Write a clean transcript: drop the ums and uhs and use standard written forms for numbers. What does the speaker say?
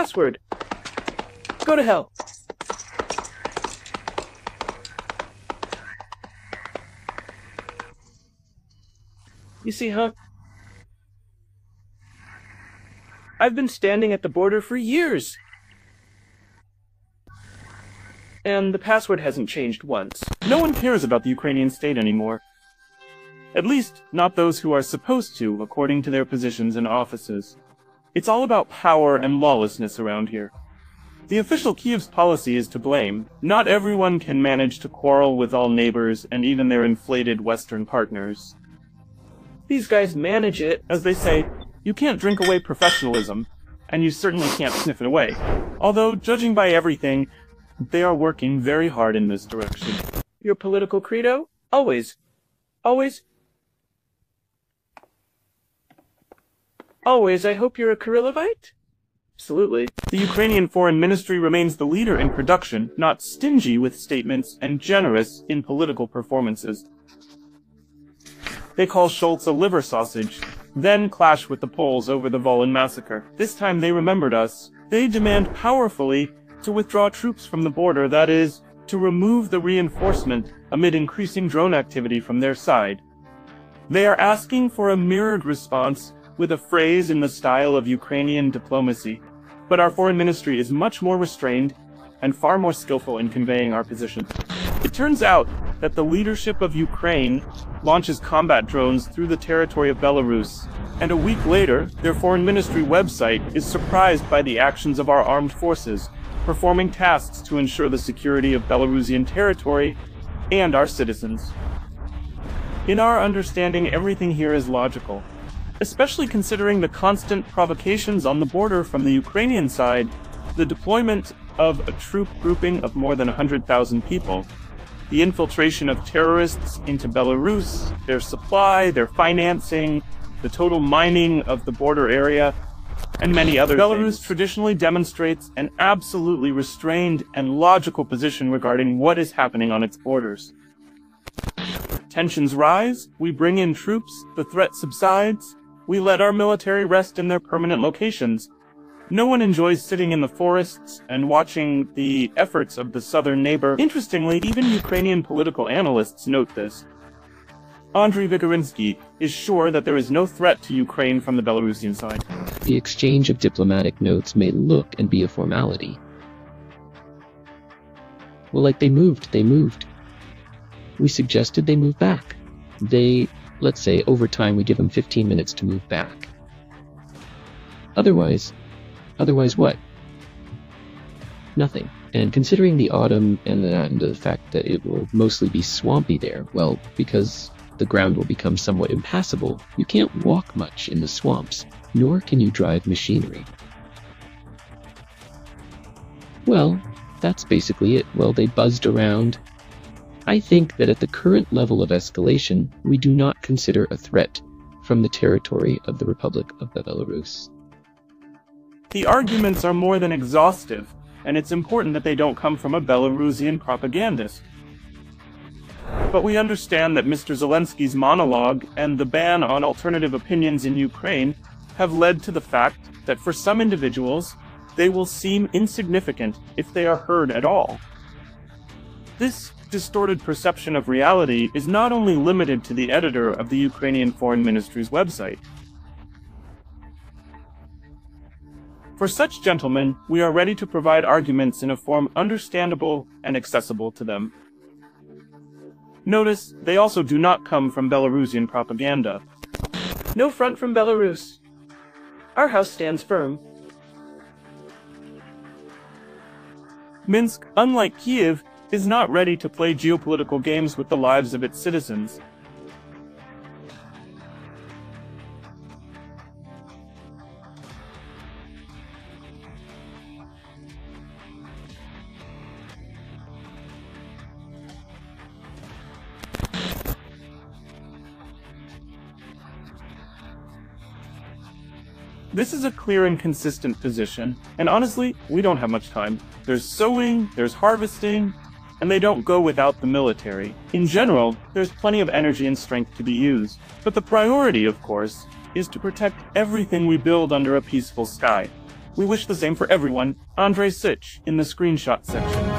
password. Go to hell. You see, huh? I've been standing at the border for years. And the password hasn't changed once. No one cares about the Ukrainian state anymore. At least, not those who are supposed to, according to their positions and offices. It's all about power and lawlessness around here. The official Kiev's policy is to blame. Not everyone can manage to quarrel with all neighbors and even their inflated Western partners. These guys manage it. As they say, you can't drink away professionalism, and you certainly can't sniff it away. Although, judging by everything, they are working very hard in this direction. Your political credo? Always. Always. Always, I hope you're a Kirillovite? Absolutely. The Ukrainian Foreign Ministry remains the leader in production, not stingy with statements, and generous in political performances. They call Schultz a liver sausage, then clash with the Poles over the Volyn massacre. This time they remembered us. They demand powerfully to withdraw troops from the border, that is, to remove the reinforcement amid increasing drone activity from their side. They are asking for a mirrored response with a phrase in the style of Ukrainian diplomacy. But our foreign ministry is much more restrained and far more skillful in conveying our position. It turns out that the leadership of Ukraine launches combat drones through the territory of Belarus, and a week later, their foreign ministry website is surprised by the actions of our armed forces, performing tasks to ensure the security of Belarusian territory and our citizens. In our understanding, everything here is logical, especially considering the constant provocations on the border from the Ukrainian side, the deployment of a troop grouping of more than 100,000 people, the infiltration of terrorists into Belarus, their supply, their financing, the total mining of the border area, and many other things. Belarus traditionally demonstrates an absolutely restrained and logical position regarding what is happening on its borders. Tensions rise, we bring in troops, the threat subsides, we let our military rest in their permanent locations. No one enjoys sitting in the forests and watching the efforts of the southern neighbor. Interestingly, even Ukrainian political analysts note this. Andriy Vigorinsky is sure that there is no threat to Ukraine from the Belarusian side. The exchange of diplomatic notes may look and be a formality. Well, like they moved. We suggested they move back. Let's say, over time we give them 15 minutes to move back. Otherwise what? Nothing. And considering the autumn and the fact that it will mostly be swampy there, well, because the ground will become somewhat impassable, you can't walk much in the swamps, nor can you drive machinery. Well, that's basically it. Well, they buzzed around. I think that at the current level of escalation, we do not consider a threat from the territory of the Republic of Belarus. The arguments are more than exhaustive, and it's important that they don't come from a Belarusian propagandist. But we understand that Mr. Zelensky's monologue and the ban on alternative opinions in Ukraine have led to the fact that for some individuals, they will seem insignificant if they are heard at all. This distorted perception of reality is not only limited to the editor of the Ukrainian Foreign Ministry's website. For such gentlemen, we are ready to provide arguments in a form understandable and accessible to them. Notice, they also do not come from Belarusian propaganda. No front from Belarus. Our house stands firm. Minsk, unlike Kiev, is not ready to play geopolitical games with the lives of its citizens. This is a clear and consistent position, and honestly, we don't have much time. There's sowing, there's harvesting, and they don't go without the military. In general, there's plenty of energy and strength to be used. But the priority, of course, is to protect everything we build under a peaceful sky. We wish the same for everyone. Andrei Sich in the screenshot section.